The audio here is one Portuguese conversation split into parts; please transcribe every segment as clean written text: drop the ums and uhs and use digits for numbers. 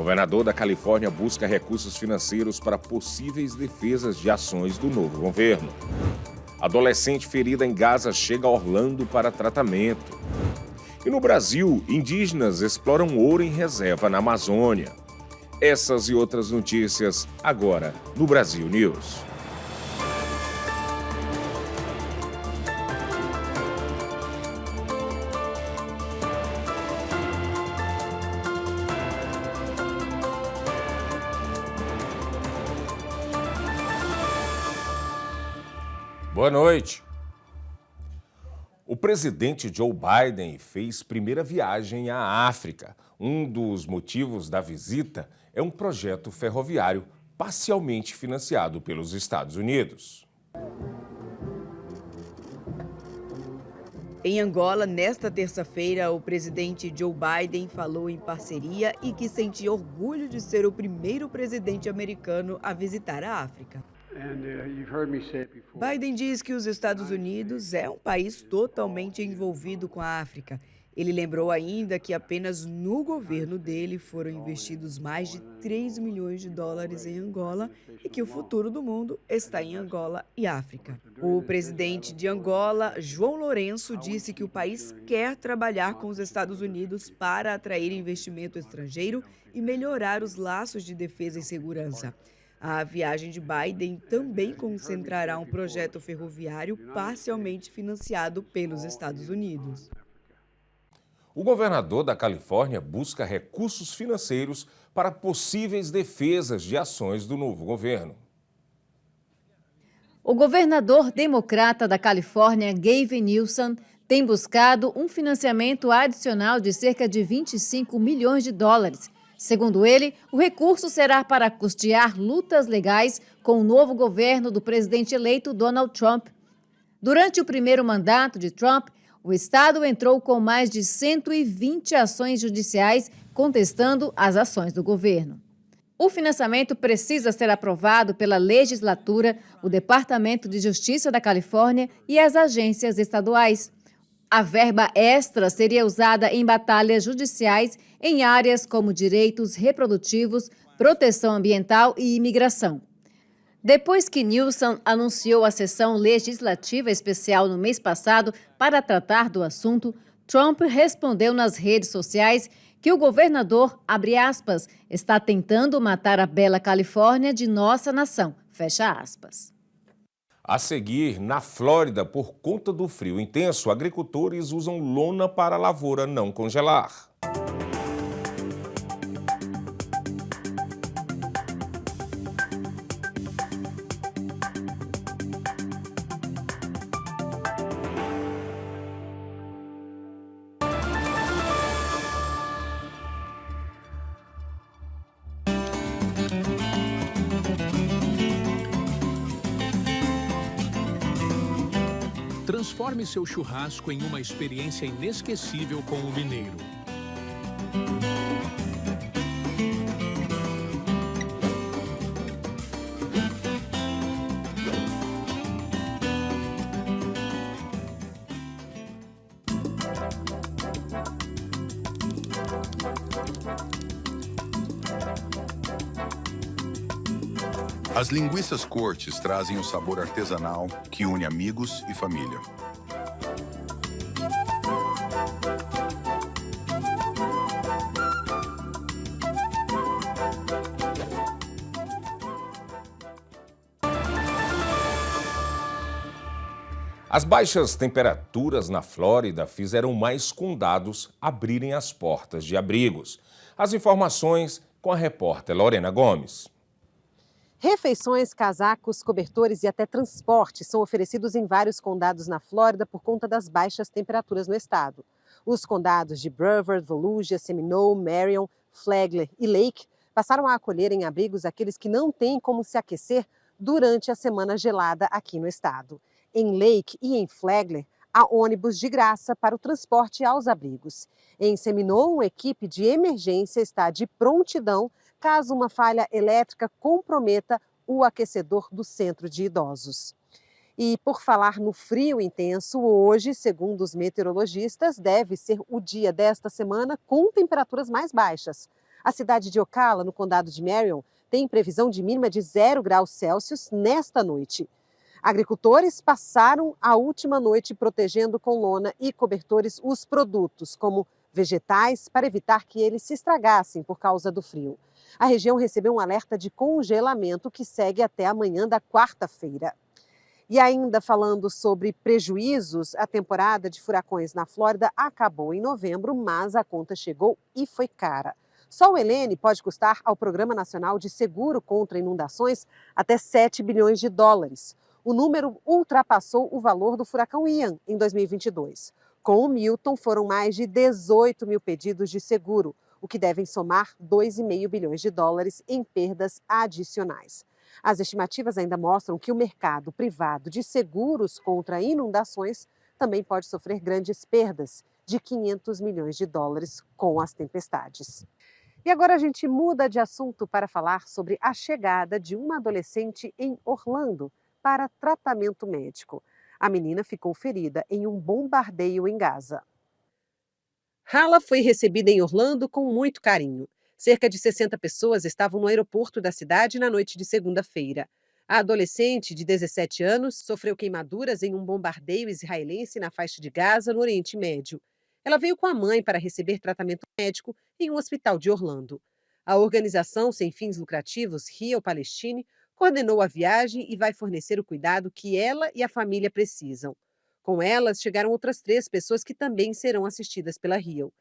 governador da Califórnia busca recursos financeiros para possíveis defesas de ações do novo governo. Adolescente ferida em Gaza chega a Orlando para tratamento. E no Brasil, indígenas exploram ouro em reserva na Amazônia. Essas e outras notícias agora no Brasil News. Boa noite. O presidente Joe Biden fez primeira viagem à África. Um dos motivos da visita é um projeto ferroviário parcialmente financiado pelos Estados Unidos. Em Angola, nesta terça-feira, o presidente Joe Biden falou em parceria e que sentia orgulho de ser o primeiro presidente americano a visitar a África. Biden diz que os Estados Unidos é um país totalmente envolvido com a África. Ele lembrou ainda que apenas no governo dele foram investidos mais de 3 milhões de dólares em Angola e que o futuro do mundo está em Angola e África. O presidente de Angola, João Lourenço, disse que o país quer trabalhar com os Estados Unidos para atrair investimento estrangeiro e melhorar os laços de defesa e segurança. A viagem de Biden também concentrará um projeto ferroviário parcialmente financiado pelos Estados Unidos. O governador da Califórnia busca recursos financeiros para possíveis defesas de ações do novo governo. O governador democrata da Califórnia, Gavin Newsom, tem buscado um financiamento adicional de cerca de 25 milhões de dólares. Segundo ele, o recurso será para custear lutas legais com o novo governo do presidente eleito Donald Trump. Durante o primeiro mandato de Trump, o estado entrou com mais de 120 ações judiciais contestando as ações do governo. O financiamento precisa ser aprovado pela legislatura, o Departamento de Justiça da Califórnia e as agências estaduais. A verba extra seria usada em batalhas judiciais em áreas como direitos reprodutivos, proteção ambiental e imigração. Depois que Newsom anunciou a sessão legislativa especial no mês passado para tratar do assunto, Trump respondeu nas redes sociais que o governador, abre aspas, está tentando matar a bela Califórnia de nossa nação, fecha aspas. A seguir, na Flórida, por conta do frio intenso, agricultores usam lona para a lavoura não congelar. Transforme seu churrasco em uma experiência inesquecível com o mineiro. As linguiças Cortes trazem um sabor artesanal que une amigos e família. As baixas temperaturas na Flórida fizeram mais condados abrirem as portas de abrigos. As informações com a repórter Lorena Gomes. Refeições, casacos, cobertores e até transporte são oferecidos em vários condados na Flórida por conta das baixas temperaturas no estado. Os condados de Brevard, Volusia, Seminole, Marion, Flagler e Lake passaram a acolher em abrigos aqueles que não têm como se aquecer durante a semana gelada aqui no estado. Em Lake e em Flagler, há ônibus de graça para o transporte aos abrigos. Em Seminole, uma equipe de emergência está de prontidão caso uma falha elétrica comprometa o aquecedor do centro de idosos. E por falar no frio intenso, hoje, segundo os meteorologistas, deve ser o dia desta semana com temperaturas mais baixas. A cidade de Ocala, no condado de Marion, tem previsão de mínima de 0 graus Celsius nesta noite. Agricultores passaram a última noite protegendo com lona e cobertores os produtos, como vegetais, para evitar que eles se estragassem por causa do frio. A região recebeu um alerta de congelamento que segue até amanhã da quarta-feira. E ainda falando sobre prejuízos, a temporada de furacões na Flórida acabou em novembro, mas a conta chegou e foi cara. Só o Helene pode custar ao Programa Nacional de Seguro contra Inundações até 7 bilhões de dólares. O número ultrapassou o valor do furacão Ian em 2022. Com o Milton, foram mais de 18 mil pedidos de seguro, o que devem somar 2,5 bilhões de dólares em perdas adicionais. As estimativas ainda mostram que o mercado privado de seguros contra inundações também pode sofrer grandes perdas, de 500 milhões de dólares com as tempestades. E agora a gente muda de assunto para falar sobre a chegada de uma adolescente em Orlando para tratamento médico. A menina ficou ferida em um bombardeio em Gaza. Hala foi recebida em Orlando com muito carinho. Cerca de 60 pessoas estavam no aeroporto da cidade na noite de segunda-feira. A adolescente, de 17 anos, sofreu queimaduras em um bombardeio israelense na faixa de Gaza, no Oriente Médio. Ela veio com a mãe para receber tratamento médico em um hospital de Orlando. A organização sem fins lucrativos, Heal Palestine, coordenou a viagem e vai fornecer o cuidado que ela e a família precisam. Com elas, chegaram outras 3 pessoas que também serão assistidas pela Heal.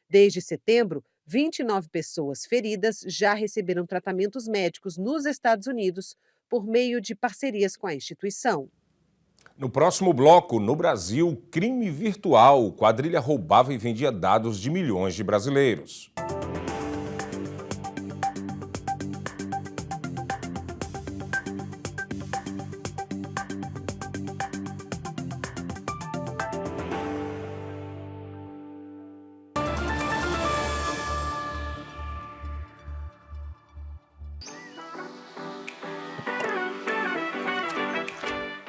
Desde setembro, 29 pessoas feridas já receberam tratamentos médicos nos Estados Unidos por meio de parcerias com a instituição. No próximo bloco, no Brasil, crime virtual. Quadrilha roubava e vendia dados de milhões de brasileiros.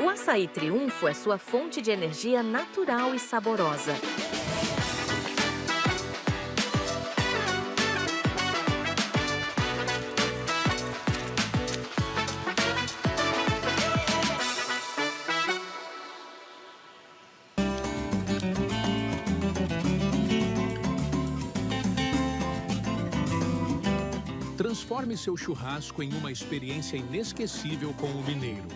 O açaí Triunfo é sua fonte de energia natural e saborosa. Transforme seu churrasco em uma experiência inesquecível com o Mineiro.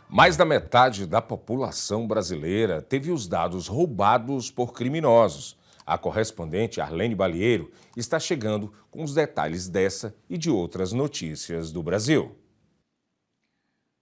Mais da metade da população brasileira teve os dados roubados por criminosos. A correspondente Arlene Balieiro está chegando com os detalhes dessa e de outras notícias do Brasil.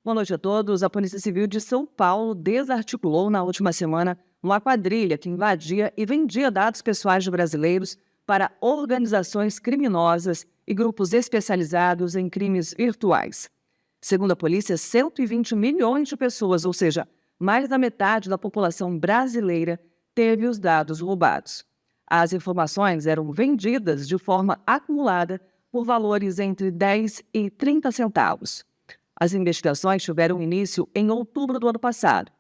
Boa noite a todos. A Polícia Civil de São Paulo desarticulou na última semana uma quadrilha que invadia e vendia dados pessoais de brasileiros para organizações criminosas e grupos especializados em crimes virtuais. Segundo a polícia, 120 milhões de pessoas, ou seja, mais da metade da população brasileira, teve os dados roubados. As informações eram vendidas de forma acumulada por valores entre 10 e 30 centavos. As investigações tiveram início em outubro do ano passado.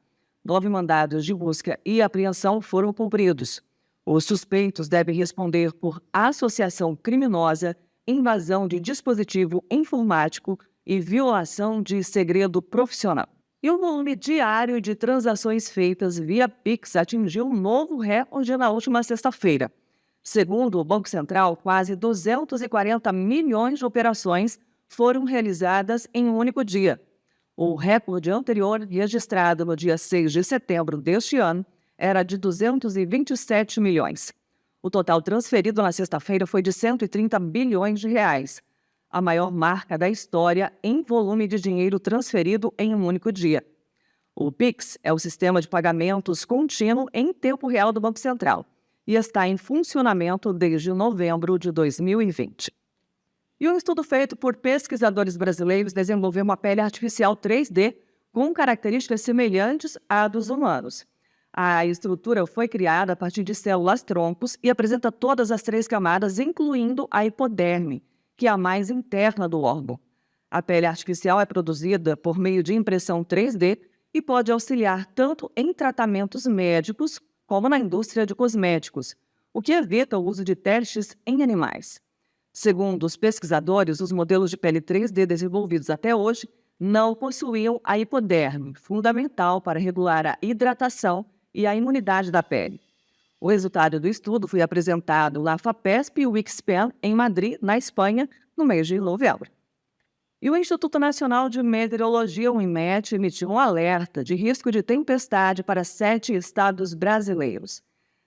9 mandados de busca e apreensão foram cumpridos. Os suspeitos devem responder por associação criminosa, invasão de dispositivo informático e violação de segredo profissional. E o volume diário de transações feitas via Pix atingiu um novo recorde na última sexta-feira. Segundo o Banco Central, quase 240 milhões de operações foram realizadas em um único dia. O recorde anterior, registrado no dia 6 de setembro deste ano, era de 227 milhões. O total transferido na sexta-feira foi de 130 bilhões de reais, a maior marca da história em volume de dinheiro transferido em um único dia. O Pix é o sistema de pagamentos contínuo em tempo real do Banco Central e está em funcionamento desde novembro de 2020. E um estudo feito por pesquisadores brasileiros desenvolveu uma pele artificial 3D com características semelhantes à dos humanos. A estrutura foi criada a partir de células-troncos e apresenta todas as 3 camadas, incluindo a hipoderme, que é a mais interna do órgão. A pele artificial é produzida por meio de impressão 3D e pode auxiliar tanto em tratamentos médicos como na indústria de cosméticos, o que evita o uso de testes em animais. Segundo os pesquisadores, os modelos de pele 3D desenvolvidos até hoje não possuíam a hipoderme, fundamental para regular a hidratação e a imunidade da pele. O resultado do estudo foi apresentado na FAPESP e Wingspan, em Madrid, na Espanha, no mês de novembro. E o Instituto Nacional de Meteorologia, o INMET, emitiu um alerta de risco de tempestade para 7 estados brasileiros.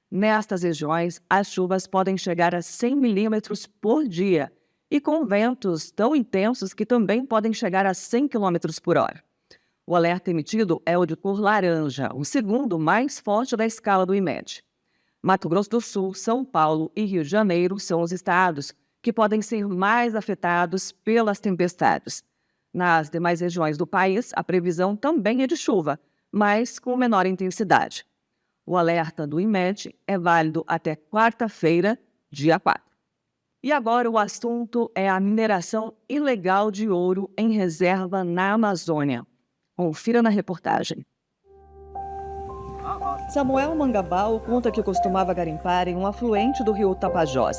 Nestas regiões, as chuvas podem chegar a 100 milímetros por dia e com ventos tão intensos que também podem chegar a 100 quilômetros por hora. O alerta emitido é o de cor laranja, o segundo mais forte da escala do INMET. Mato Grosso do Sul, São Paulo e Rio de Janeiro são os estados que podem ser mais afetados pelas tempestades. Nas demais regiões do país, a previsão também é de chuva, mas com menor intensidade. O alerta do INMET é válido até quarta-feira, dia 4. E agora o assunto é a mineração ilegal de ouro em reserva na Amazônia. Confira na reportagem. Samuel Mangabal conta que costumava garimpar em um afluente do rio Tapajós,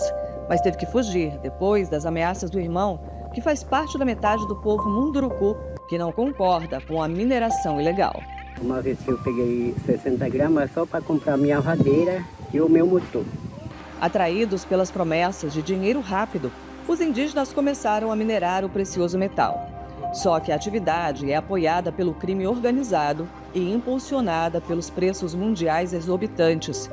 mas teve que fugir depois das ameaças do irmão, que faz parte da metade do povo Munduruku, que não concorda com a mineração ilegal. Uma vez eu peguei 60 gramas só para comprar minha vadeira e o meu motor. Atraídos pelas promessas de dinheiro rápido, os indígenas começaram a minerar o precioso metal. Só que a atividade é apoiada pelo crime organizado e impulsionada pelos preços mundiais exorbitantes.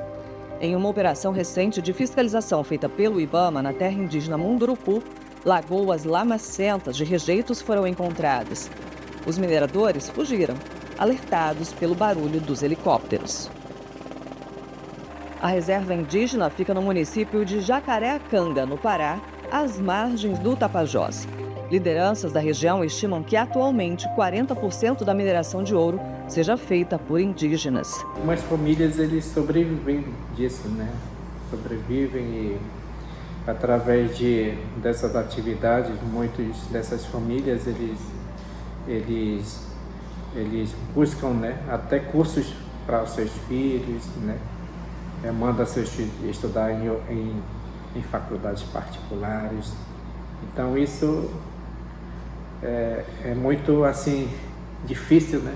Em uma operação recente de fiscalização feita pelo IBAMA na terra indígena Munduruku, lagoas lamacentas de rejeitos foram encontradas. Os mineradores fugiram, alertados pelo barulho dos helicópteros. A reserva indígena fica no município de Jacareacanga, no Pará, às margens do Tapajós. Lideranças da região estimam que atualmente 40% da mineração de ouro seja feita por indígenas. Umas famílias eles sobrevivem disso, né? Sobrevivem e através dessas atividades, muitas dessas famílias eles buscam, né? Até cursos para os seus filhos, né? Manda seus filhos estudar em faculdades particulares. Então isso é muito assim difícil, né,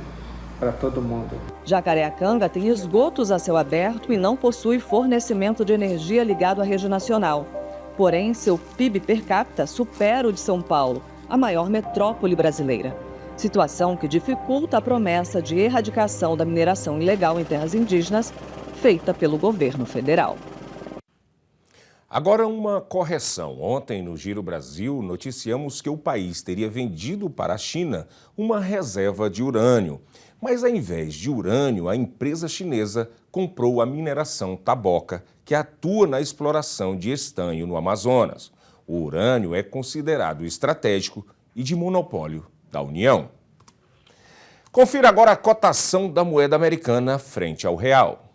para todo mundo. Jacareacanga tem esgotos a céu aberto e não possui fornecimento de energia ligado à rede nacional. Porém, seu PIB per capita supera o de São Paulo, a maior metrópole brasileira. Situação que dificulta a promessa de erradicação da mineração ilegal em terras indígenas feita pelo governo federal. Agora uma correção. Ontem, no Giro Brasil, noticiamos que o país teria vendido para a China uma reserva de urânio. Mas, ao invés de urânio, a empresa chinesa comprou a mineração Taboca, que atua na exploração de estanho no Amazonas. O urânio é considerado estratégico e de monopólio da União. Confira agora a cotação da moeda americana frente ao real.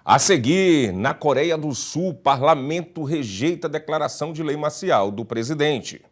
A seguir, na Coreia do Sul, parlamento rejeita a declaração de lei marcial do presidente.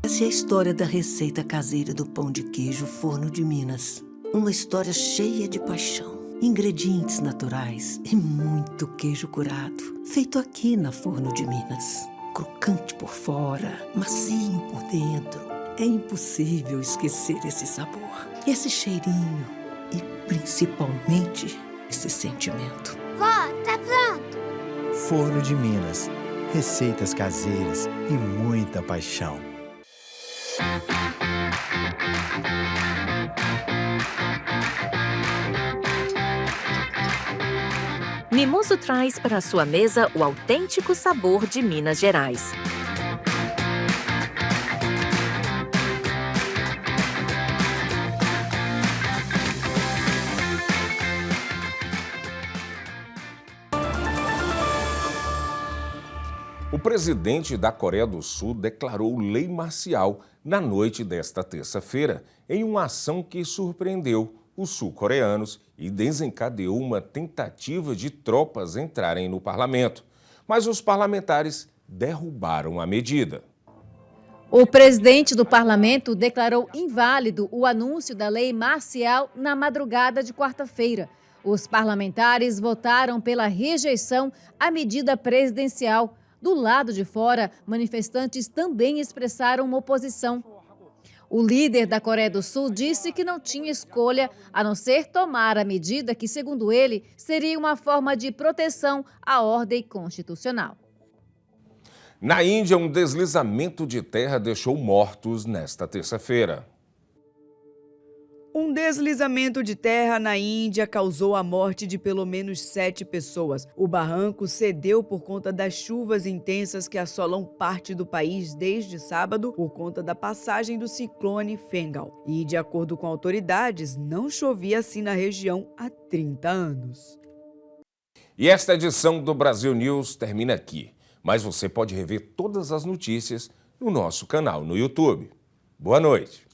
Essa é a história da receita caseira do pão de queijo Forno de Minas. Uma história cheia de paixão, ingredientes naturais e muito queijo curado. Feito aqui na Forno de Minas. Crocante por fora, macio por dentro. É impossível esquecer esse sabor, esse cheirinho e principalmente esse sentimento. Vó, tá pronto! Forno de Minas. Receitas caseiras e muita paixão. Mimoso traz para a sua mesa o autêntico sabor de Minas Gerais. O presidente da Coreia do Sul declarou lei marcial na noite desta terça-feira, em uma ação que surpreendeu os sul-coreanos e desencadeou uma tentativa de tropas entrarem no parlamento. Mas os parlamentares derrubaram a medida. O presidente do parlamento declarou inválido o anúncio da lei marcial na madrugada de quarta-feira. Os parlamentares votaram pela rejeição à medida presidencial. Do lado de fora, manifestantes também expressaram uma oposição. O líder da Coreia do Sul disse que não tinha escolha a não ser tomar a medida que, segundo ele, seria uma forma de proteção à ordem constitucional. Na Índia, um deslizamento de terra deixou mortos nesta terça-feira. Um deslizamento de terra na Índia causou a morte de pelo menos 7 pessoas. O barranco cedeu por conta das chuvas intensas que assolam parte do país desde sábado por conta da passagem do ciclone Fengal. E, de acordo com autoridades, não chovia assim na região há 30 anos. E esta edição do Brasil News termina aqui. Mas você pode rever todas as notícias no nosso canal no YouTube. Boa noite.